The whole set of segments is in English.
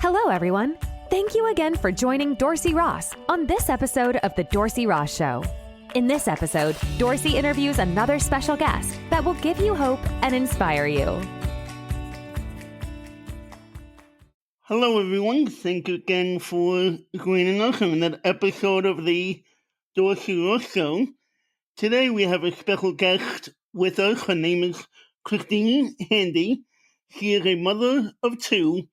Hello, everyone. Thank you again for joining Dorsey Ross on this episode of The Dorsey Ross Show. In this episode, Dorsey interviews another special guest that will give you hope and inspire you. Hello, everyone. Thank you again for joining us on that episode of the Dorsey Ross Show. Today, we have a special guest with us. Her name is Christine Handy. She is a mother of two,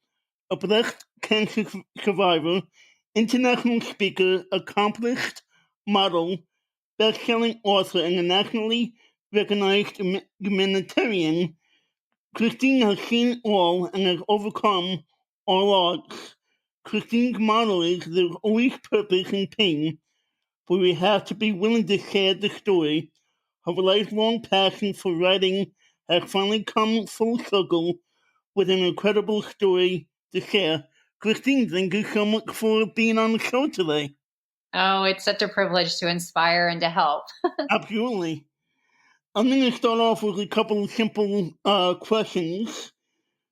a breast cancer survivor, international speaker, accomplished model, best-selling author, and a nationally recognized humanitarian. Christine has seen all and has overcome all odds. Christine's motto is, "There's always purpose in pain, but we have to be willing to share the story." Her lifelong passion for writing has finally come full circle with an incredible story to share. Christine, thank you so much for being on the show today. Oh, it's such a privilege to inspire and to help. Absolutely. I'm going to start off with a couple of simple questions.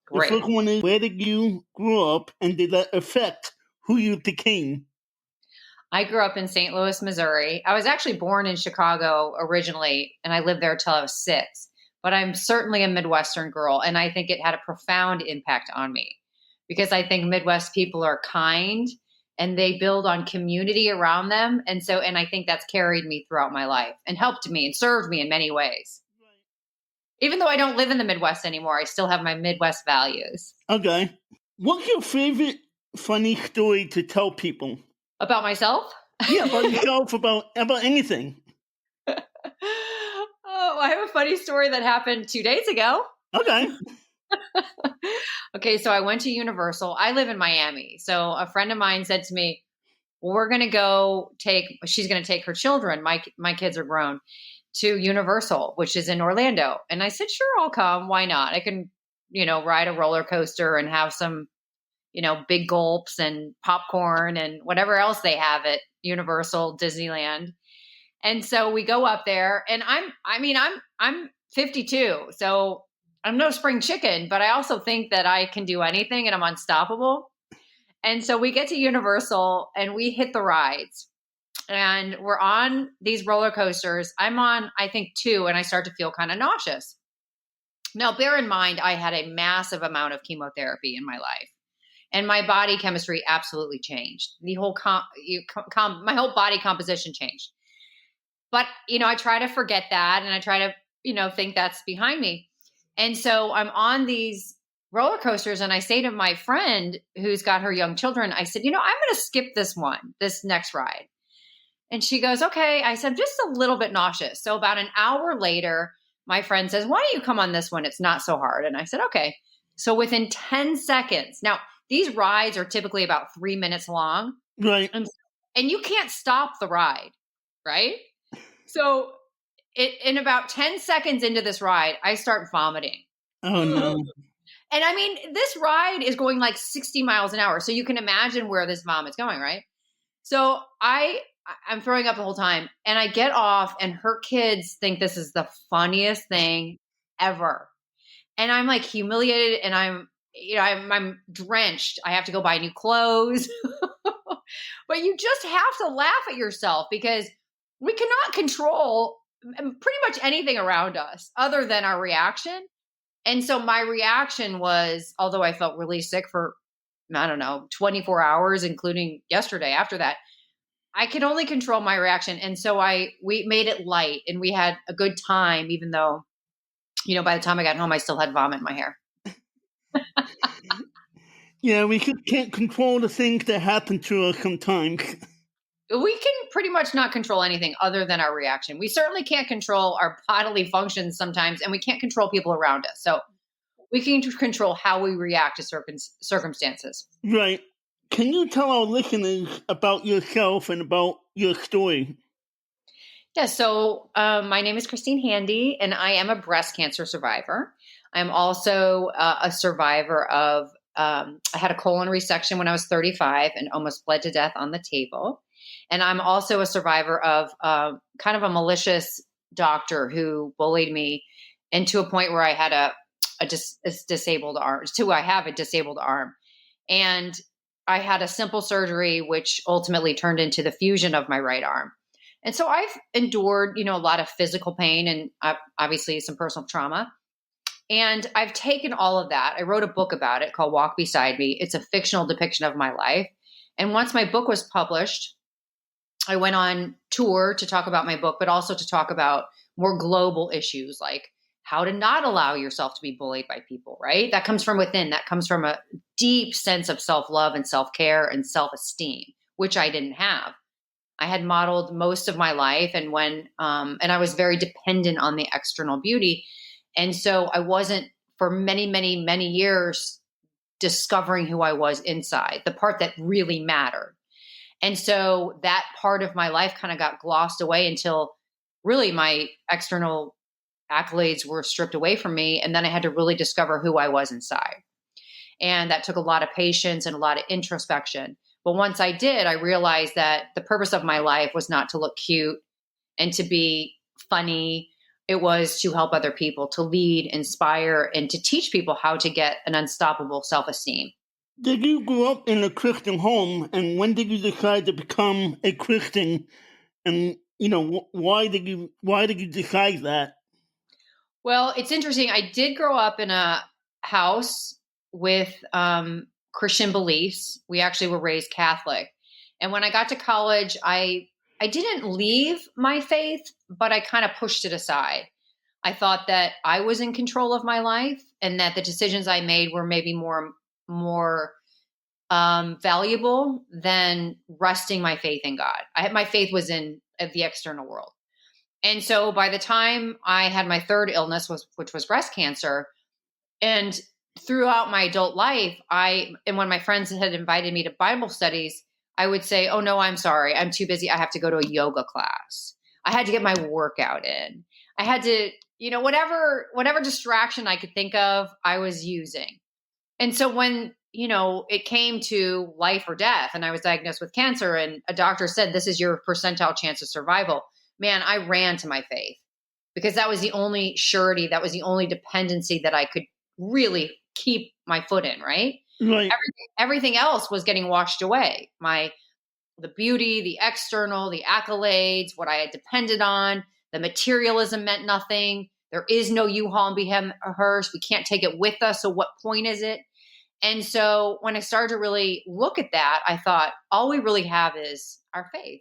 Great. The first one is, where did you grow up, and did that affect who you became? I grew up in St. Louis, Missouri. I was actually born in Chicago originally, and I lived there till I was 6. But I'm certainly a Midwestern girl, and I think it had a profound impact on me because I think Midwest people are kind and they build on community around them. And I think that's carried me throughout my life and helped me and served me in many ways. Even though I don't live in the Midwest anymore, I still have my Midwest values. Okay. What's your favorite funny story to tell people? About myself? Yeah, about yourself, about anything. Oh, I have a funny story that happened 2 days ago. Okay. Okay, so I went to Universal. I live in Miami. So a friend of mine said to me, well, she's going to take her children. My kids are grown, to Universal, which is in Orlando. And I said, sure, I'll come. Why not? I can, ride a roller coaster and have some, big gulps and popcorn and whatever else they have at Universal Disneyland. And so we go up there, and I'm 52, so I'm no spring chicken, but I also think that I can do anything and I'm unstoppable. And so we get to Universal and we hit the rides. And we're on these roller coasters. I'm on, I think, 2, and I start to feel kind of nauseous. Now, bear in mind, I had a massive amount of chemotherapy in my life, and my body chemistry absolutely changed. The whole my whole body composition changed. But, I try to forget that, and I try to, think that's behind me. And so I'm on these roller coasters, and I say to my friend who's got her young children, I said, I'm going to skip this next ride. And she goes, okay. I said, I'm just a little bit nauseous. So about an hour later, my friend says, why don't you come on this one? It's not so hard. And I said, okay. So within 10 seconds, now these rides are typically about 3 minutes long. Right. And you can't stop the ride, right? So in about 10 seconds into this ride, I start vomiting. Oh, no. And this ride is going like 60 miles an hour. So you can imagine where this vomit's going, right? So I'm throwing up the whole time, and I get off, and her kids think this is the funniest thing ever. And I'm like humiliated, and I'm drenched. I have to go buy new clothes. But you just have to laugh at yourself because we cannot control pretty much anything around us other than our reaction. And so my reaction was, although I felt really sick for, 24 hours, including yesterday after that, I could only control my reaction. And so we made it light, and we had a good time, even though, by the time I got home, I still had vomit in my hair. Yeah, we can't control the things that happen to us sometimes. We can pretty much not control anything other than our reaction. We certainly can't control our bodily functions sometimes, and we can't control people around us. So we can control how we react to circumstances. Right. Can you tell our listeners about yourself and about your story? Yeah, so my name is Christine Handy, and I am a breast cancer survivor. I'm also a survivor of, I had a colon resection when I was 35 and almost bled to death on the table. And I'm also a survivor of kind of a malicious doctor who bullied me into a point where I had a disabled arm. I have a disabled arm. And I had a simple surgery, which ultimately turned into the fusion of my right arm. And so I've endured, a lot of physical pain and obviously some personal trauma. And I've taken all of that. I wrote a book about it called Walk Beside Me. It's a fictional depiction of my life. And once my book was published, I went on tour to talk about my book, but also to talk about more global issues like how to not allow yourself to be bullied by people, right? That comes from within. That comes from a deep sense of self-love and self-care and self-esteem, which I didn't have. I had modeled most of my life and and I was very dependent on the external beauty. And so I wasn't for many, many, many years discovering who I was inside, the part that really mattered. And so that part of my life kind of got glossed away until really my external accolades were stripped away from me. And then I had to really discover who I was inside. And that took a lot of patience and a lot of introspection. But once I did, I realized that the purpose of my life was not to look cute and to be funny. It was to help other people, to lead, inspire, and to teach people how to get an unstoppable self-esteem. Did you grow up in a Christian home, and when did you decide to become a Christian? And why did you decide that? Well, it's interesting. I did grow up in a house with Christian beliefs. We actually were raised Catholic, and when I got to college, I didn't leave my faith, but I kind of pushed it aside. I thought that I was in control of my life, and that the decisions I made were maybe more valuable than resting my faith in God. My faith was in the external world. And so by the time I had my third illness, which was breast cancer, and throughout my adult life, and when my friends had invited me to Bible studies, I would say, "Oh no, I'm sorry. I'm too busy. I have to go to a yoga class. I had to get my workout in. I had to, whatever distraction I could think of, I was using." And so when, it came to life or death and I was diagnosed with cancer and a doctor said, "This is your percentile chance of survival," man, I ran to my faith because that was the only surety, that was the only dependency that I could really keep my foot in, right? Right. Everything else was getting washed away. The beauty, the external, the accolades, what I had depended on, the materialism meant nothing. There is no U-Haul and BMWs. We can't take it with us. So what point is it? And so when I started to really look at that, I thought, all we really have is our faith.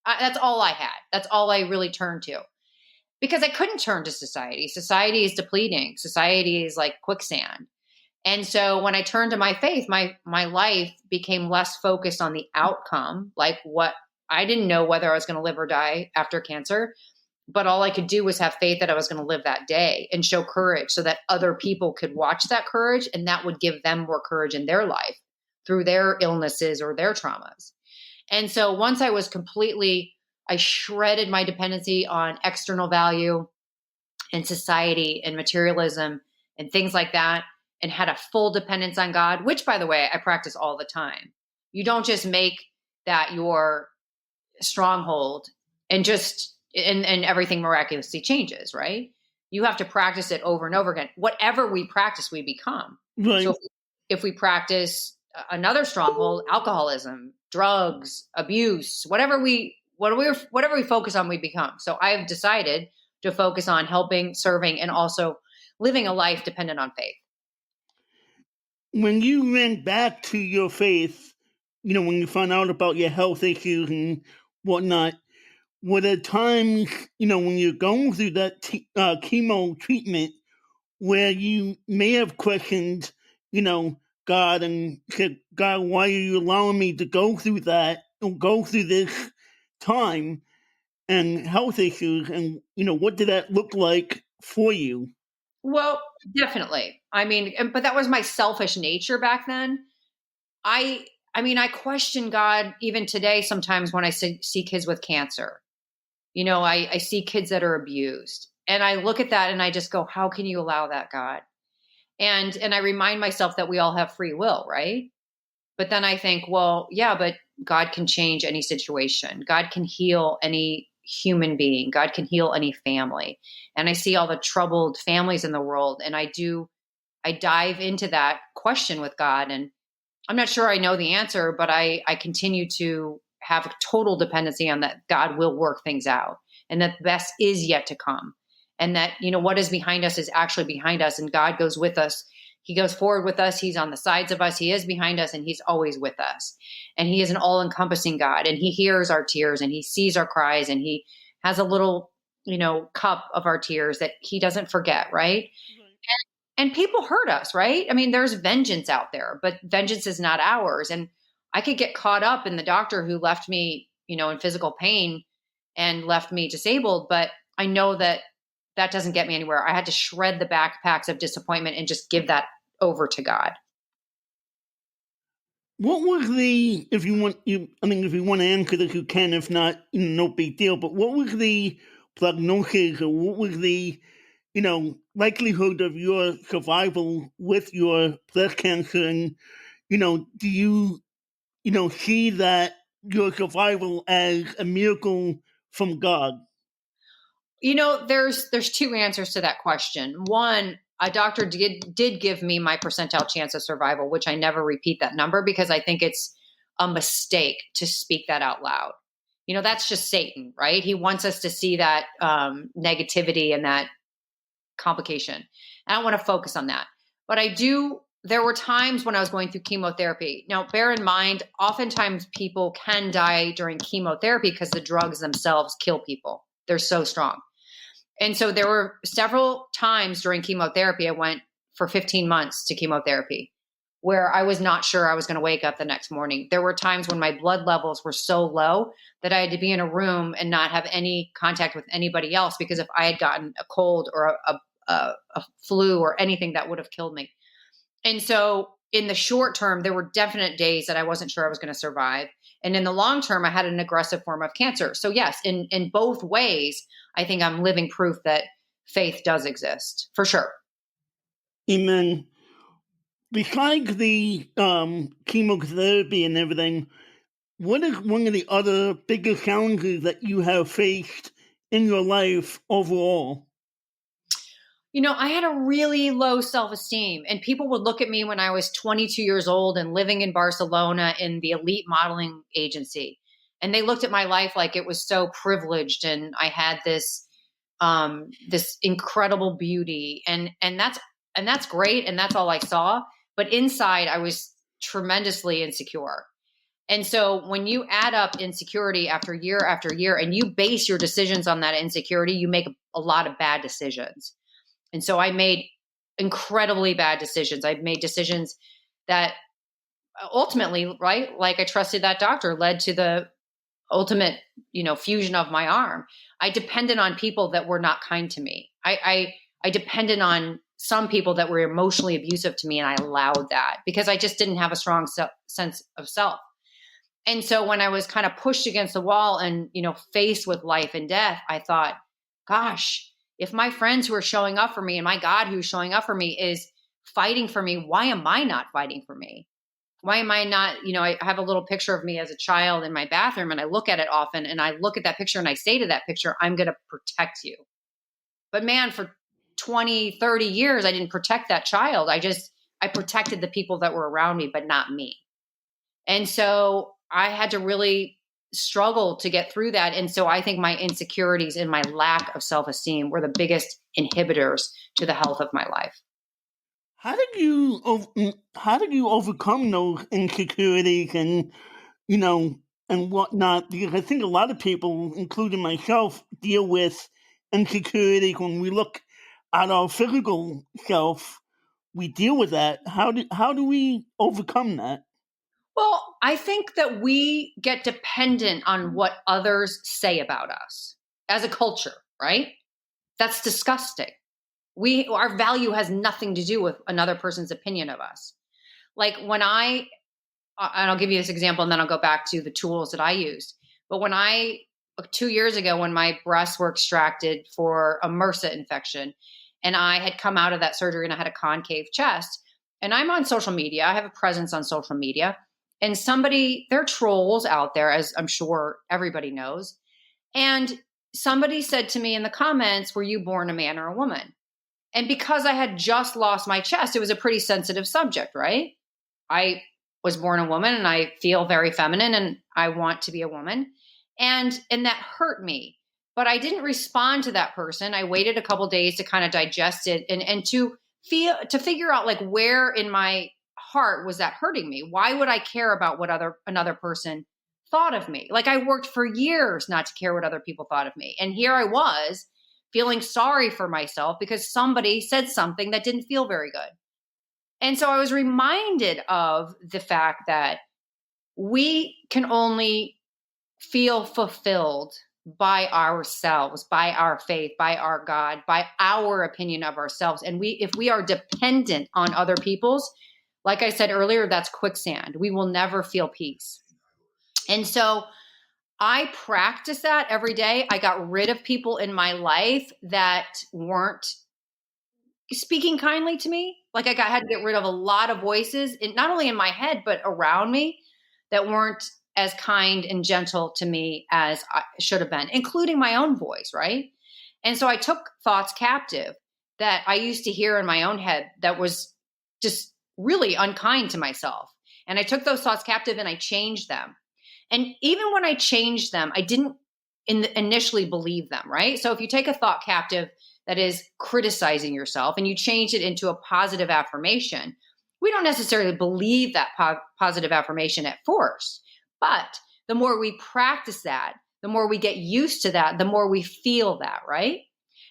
That's all I had. That's all I really turned to. Because I couldn't turn to society. Society is depleting. Society is like quicksand. And so when I turned to my faith, my life became less focused on the outcome, like what I didn't know whether I was going to live or die after cancer. But all I could do was have faith that I was going to live that day and show courage so that other people could watch that courage, and that would give them more courage in their life through their illnesses or their traumas. And so once I shredded my dependency on external value and society and materialism and things like that, and had a full dependence on God, which, by the way, I practice all the time. You don't just make that your stronghold and everything miraculously changes, right? You have to practice it over and over again. Whatever we practice, we become. Right. So if we practice another stronghold, alcoholism, drugs, abuse, whatever we focus on, we become. So I've decided to focus on helping, serving, and also living a life dependent on faith. When you went back to your faith, when you found out about your health issues and whatnot, were there times, when you're going through that chemo treatment where you may have questioned, God and said, "God, why are you allowing me to go through that, or go through this time and health issues?" And, what did that look like for you? Well, definitely. I mean, but that was my selfish nature back then. I question God even today sometimes when I see kids with cancer. I see kids that are abused, and I look at that and I just go, "How can you allow that, God?" And I remind myself that we all have free will, right? But then I think, well, yeah, but God can change any situation. God can heal any human being. God can heal any family. And I see all the troubled families in the world, and I dive into that question with God, and I'm not sure I know the answer, but I continue to have a total dependency on that God will work things out and that the best is yet to come. And that, what is behind us is actually behind us, and God goes with us. He goes forward with us. He's on the sides of us. He is behind us, and he's always with us. And he is an all encompassing God, and he hears our tears and he sees our cries, and he has a little, cup of our tears that he doesn't forget. Right. And people hurt us, right? I mean, there's vengeance out there, but vengeance is not ours. And I could get caught up in the doctor who left me, in physical pain and left me disabled. But I know that that doesn't get me anywhere. I had to shred the backpacks of disappointment and just give that over to God. What was if you want to answer this, you can. If not, no big deal. But what was the prognosis, or what was the, likelihood of your survival with your breast cancer? And, do you, see that your survival as a miracle from God? There's two answers to that question. One, a doctor did give me my percentile chance of survival, which I never repeat that number because I think it's a mistake to speak that out loud. That's just Satan, right? He wants us to see that negativity and that complication. I don't want to focus on that. But there were times when I was going through chemotherapy. Now, bear in mind, oftentimes people can die during chemotherapy because the drugs themselves kill people. They're so strong. And so there were several times during chemotherapy, I went for 15 months to chemotherapy where I was not sure I was going to wake up the next morning. There were times when my blood levels were so low that I had to be in a room and not have any contact with anybody else, because if I had gotten a cold or a flu or anything, that would have killed me. And so in the short term, there were definite days that I wasn't sure I was going to survive. And in the long term, I had an aggressive form of cancer. So yes, in both ways, I think I'm living proof that faith does exist, for sure. Amen. Besides the chemotherapy and everything, what is one of the other biggest challenges that you have faced in your life overall? I had a really low self-esteem, and people would look at me when I was 22 years old and living in Barcelona in the elite modeling agency. And they looked at my life like it was so privileged, and I had this incredible beauty, and that's great. And that's all I saw. But inside I was tremendously insecure. And so when you add up insecurity after year, and you base your decisions on that insecurity, you make a lot of bad decisions. And so I made incredibly bad decisions. I made decisions that ultimately, right, like I trusted that doctor, led to the ultimate, fusion of my arm. I depended on people that were not kind to me. I depended on some people that were emotionally abusive to me, and I allowed that because I just didn't have a strong sense of self. And so when I was kind of pushed against the wall and, faced with life and death, I thought, gosh, if my friends who are showing up for me and my God who's showing up for me is fighting for me, why am I not fighting for me? Why am I not, I have a little picture of me as a child in my bathroom, and I look at it often, and I look at that picture and I say to that picture, I'm going to protect you. But man, for 20, 30 years, I didn't protect that child. I protected the people that were around me, but not me. And so I had to really struggle to get through that. And so I think my insecurities and my lack of self-esteem were the biggest inhibitors to the health of my life. How did you overcome those insecurities and whatnot? Because I think a lot of people, including myself, deal with insecurities when we look at our physical self. We deal with that. How do we overcome that? Well, I think that we get dependent on what others say about us as a culture, right? That's disgusting. Our value has nothing to do with another person's opinion of us. Like when and I'll give you this example and then I'll go back to the tools that I used. But 2 years ago, when my breasts were extracted for a MRSA infection, and I had come out of that surgery and I had a concave chest, and I'm on social media, I have a presence on social media. And there are trolls out there, as I'm sure everybody knows. And somebody said to me in the comments, were you born a man or a woman? And because I had just lost my chest, it was a pretty sensitive subject, right? I was born a woman and I feel very feminine and I want to be a woman. And that hurt me. But I didn't respond to that person. I waited a couple days to kind of digest it and to figure out like where in my heart was that hurting me? Why would I care about what another person thought of me? Like I worked for years not to care what other people thought of me. And here I was feeling sorry for myself because somebody said something that didn't feel very good. And so I was reminded of the fact that we can only feel fulfilled by ourselves, by our faith, by our God, by our opinion of ourselves. And if we are dependent on other people's, like I said earlier, that's quicksand. We will never feel peace. And so I practice that every day. I got rid of people in my life that weren't speaking kindly to me. Like had to get rid of a lot of voices, not only in my head, but around me that weren't as kind and gentle to me as I should have been, including my own voice, right? And so I took thoughts captive that I used to hear in my own head that was just really unkind to myself. And I took those thoughts captive and I changed them. And even when I changed them, I didn't initially believe them, right? So if you take a thought captive that is criticizing yourself and you change it into a positive affirmation, we don't necessarily believe that positive affirmation at first. But the more we practice that, the more we get used to that, the more we feel that, right?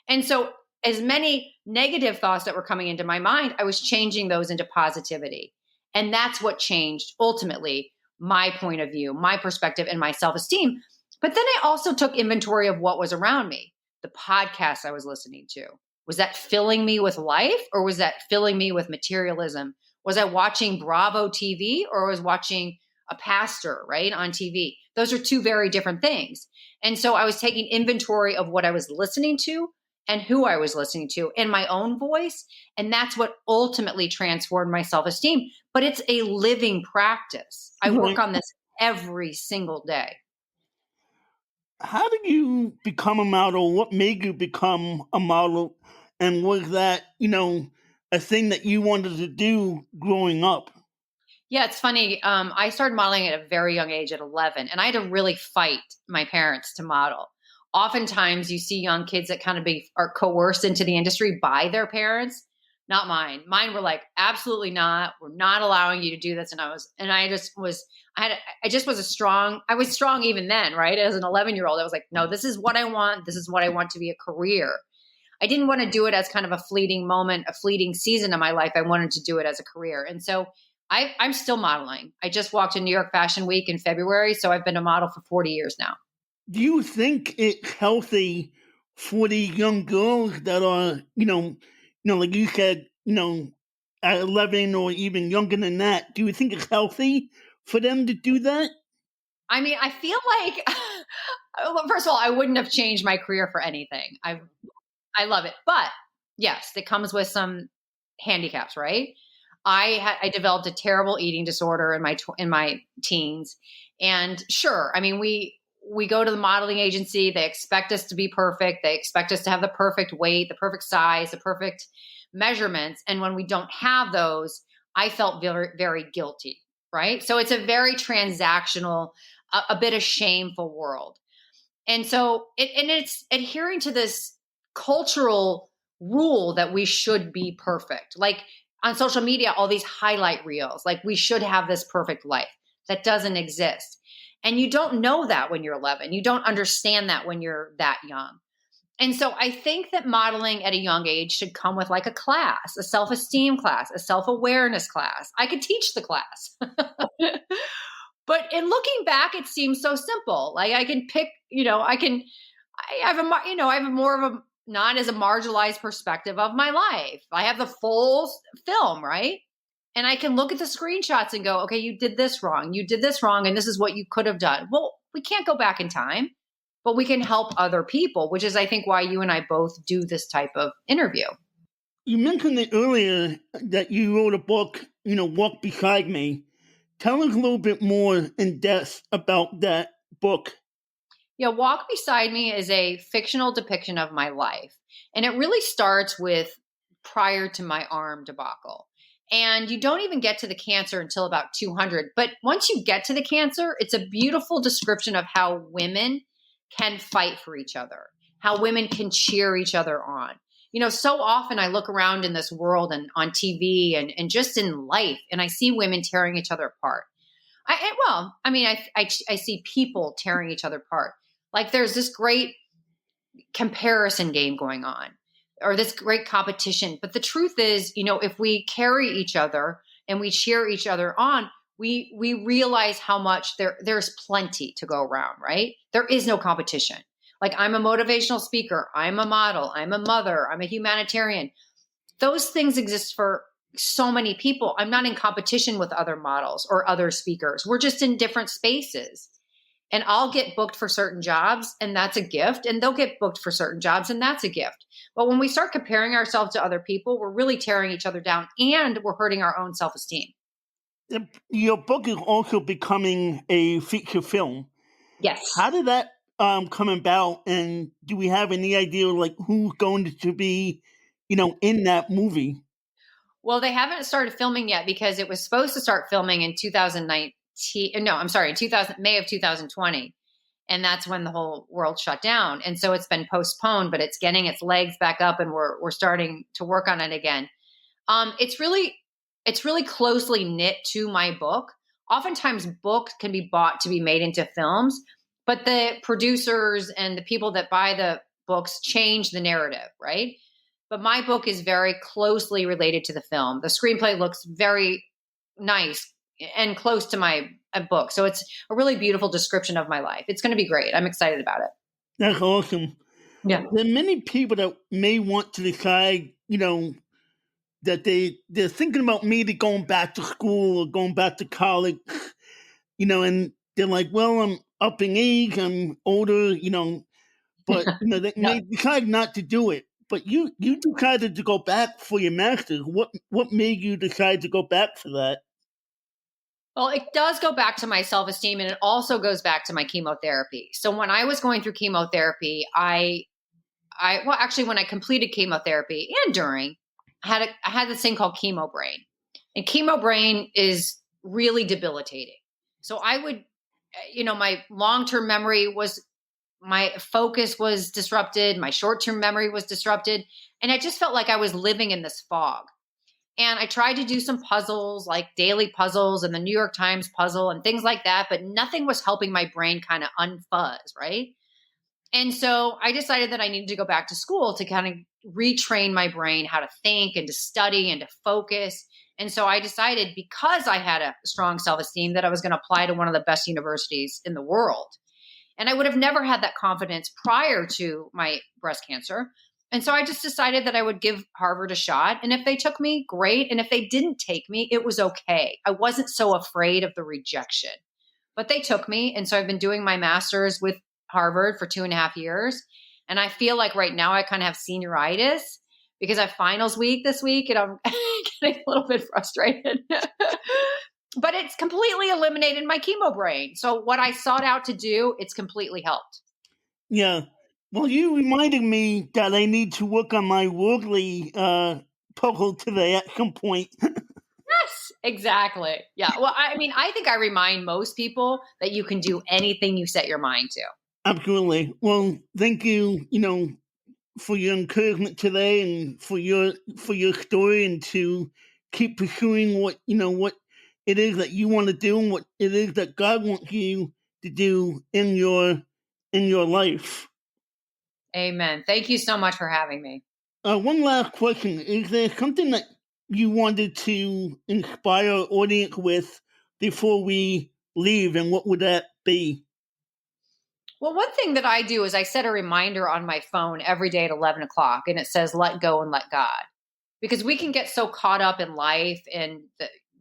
And so as many negative thoughts that were coming into my mind, I was changing those into positivity. And that's what changed ultimately my point of view, my perspective, and my self-esteem. But then I also took inventory of what was around me. The podcast I was listening to, was that filling me with life or was that filling me with materialism? Was I watching Bravo TV or was watching a pastor, right, on TV? Those are two very different things. And so I was taking inventory of what I was listening to and who I was listening to and my own voice. And that's what ultimately transformed my self-esteem. But it's a living practice. I work on this every single day. How did you become a model? What made you become a model? And was that, a thing that you wanted to do growing up? Yeah, it's funny. I started modeling at a very young age at 11, and I had to really fight my parents to model. Oftentimes you see young kids that kind of are coerced into the industry by their parents. Not mine. Mine were like, absolutely not. We're not allowing you to do this. I was strong even then, right? As an 11-year-old, I was like, no, this is what I want. This is what I want to be a career. I didn't want to do it as kind of a fleeting moment, a fleeting season of my life. I wanted to do it as a career. And so I'm still modeling. I just walked in New York Fashion Week in February. So I've been a model for 40 years now. Do you think it's healthy for the young girls that are, like you said, at 11 or even younger than that? Do you think it's healthy for them to do that? I mean, I feel like, first of all, I wouldn't have changed my career for anything. I love it. But yes, it comes with some handicaps, right? I developed a terrible eating disorder in my teens. And sure, I mean, we go to the modeling agency. They expect us to be perfect. They expect us to have the perfect weight, the perfect size, the perfect measurements. And when we don't have those, I felt very, very guilty, right? So it's a very transactional, a bit of shameful world. And so it's adhering to this cultural rule that we should be perfect. Like on social media, all these highlight reels, like we should have this perfect life. That doesn't exist. And you don't know that when you're 11. You don't understand that when you're that young. And so I think that modeling at a young age should come with like a class, a self-esteem class, a self-awareness class. I could teach the class. But in looking back, it seems so simple. Like I can pick, I have a more of a, not as a marginalized perspective of my life. I have the full film, right? And I can look at the screenshots and go, okay, you did this wrong. You did this wrong. And this is what you could have done. Well, we can't go back in time, but we can help other people, which is, I think, why you and I both do this type of interview. You mentioned it earlier that you wrote a book, Walk Beside Me. Tell us a little bit more in depth about that book. Yeah, Walk Beside Me is a fictional depiction of my life. And it really starts with prior to my arm debacle. And you don't even get to the cancer until about 200. But once you get to the cancer, it's a beautiful description of how women can fight for each other, how women can cheer each other on. So often I look around in this world and on TV and just in life, and I see women tearing each other apart. I see people tearing each other apart. Like there's this great comparison game going on, or this great competition. But the truth is, if we carry each other and we cheer each other on, we realize how much there's plenty to go around, right? There is no competition. Like I'm a motivational speaker, I'm a model, I'm a mother, I'm a humanitarian. Those things exist for so many people. I'm not in competition with other models or other speakers. We're just in different spaces. And I'll get booked for certain jobs, and that's a gift. And they'll get booked for certain jobs, and that's a gift. But when we start comparing ourselves to other people, we're really tearing each other down, and we're hurting our own self-esteem. Your book is also becoming a feature film. Yes. How did that come about? And do we have any idea like who's going to be, in that movie? Well, they haven't started filming yet because it was supposed to start filming in 2019. No, I'm sorry, May of 2020. And that's when the whole world shut down. And so it's been postponed, but it's getting its legs back up, and we're starting to work on it again. It's really closely knit to my book. Oftentimes books can be bought to be made into films, but the producers and the people that buy the books change the narrative, right? But my book is very closely related to the film. The screenplay looks very nice and close to my book. So it's a really beautiful description of my life. It's going to be great. I'm excited about it. That's awesome. Yeah. There are many people that may want to decide, that they're thinking about maybe going back to school or going back to college, and they're like, well, I'm up in age, I'm older, but they may decide not to do it. But you decided to go back for your master's. What made you decide to go back for that? Well, it does go back to my self-esteem, and it also goes back to my chemotherapy. So when I was going through chemotherapy, when I completed chemotherapy and during, I had this thing called chemo brain, and chemo brain is really debilitating. So I would, my long-term memory my focus was disrupted. My short-term memory was disrupted. And I just felt like I was living in this fog. And I tried to do some puzzles, like daily puzzles and the New York Times puzzle and things like that, but nothing was helping my brain kind of unfuzz, right? And so I decided that I needed to go back to school to kind of retrain my brain how to think and to study and to focus. And so I decided, because I had a strong self-esteem, that I was going to apply to one of the best universities in the world. And I would have never had that confidence prior to my breast cancer. And so I just decided that I would give Harvard a shot. And if they took me, great. And if they didn't take me, it was okay. I wasn't so afraid of the rejection. But they took me. And so I've been doing my master's with Harvard for 2.5 years. And I feel like right now I kind of have senioritis because I have finals week this week, and I'm getting a little bit frustrated. But it's completely eliminated my chemo brain. So what I sought out to do, it's completely helped. Yeah. Well, you reminded me that I need to work on my worldly puzzle today at some point. Yes, exactly. Yeah. Well, I think I remind most people that you can do anything you set your mind to. Absolutely. Well, thank you, for your encouragement today and for your story, and to keep pursuing what it is that you want to do and what it is that God wants you to do in your life. Amen. Thank you so much for having me. One last question. Is there something that you wanted to inspire our audience with before we leave, and what would that be? Well, one thing that I do is I set a reminder on my phone every day at 11 o'clock, and it says, let go and let God. Because we can get so caught up in life and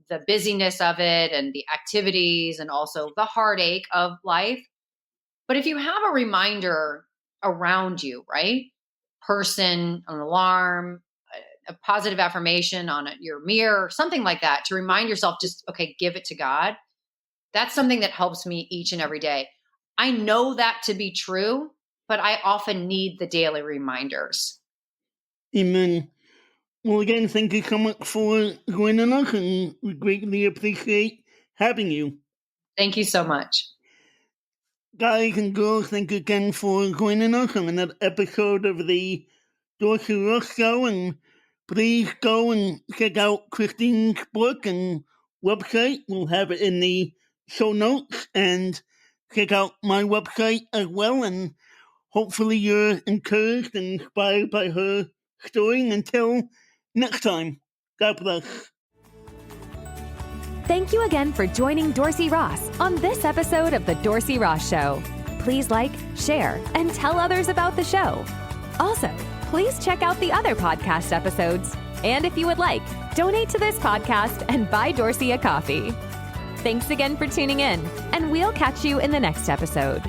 the busyness of it and the activities and also the heartache of life. But if you have a reminder around you, right? Person, an alarm, a positive affirmation on your mirror, something like that, to remind yourself, just, okay, give it to God. That's something that helps me each and every day. I know that to be true, but I often need the daily reminders. Amen. Well, again, thank you so much for joining us, and we greatly appreciate having you. Thank you so much. Guys and girls, thank you again for joining us on another episode of the Dorsey Ross Show, and please go and check out Christine's book and website. We'll have it in the show notes, and check out my website as well, and hopefully you're encouraged and inspired by her story. And until next time, God bless. Thank you again for joining Dorsey Ross on this episode of The Dorsey Ross Show. Please like, share, and tell others about the show. Also, please check out the other podcast episodes. And if you would like, donate to this podcast and buy Dorsey a coffee. Thanks again for tuning in, and we'll catch you in the next episode.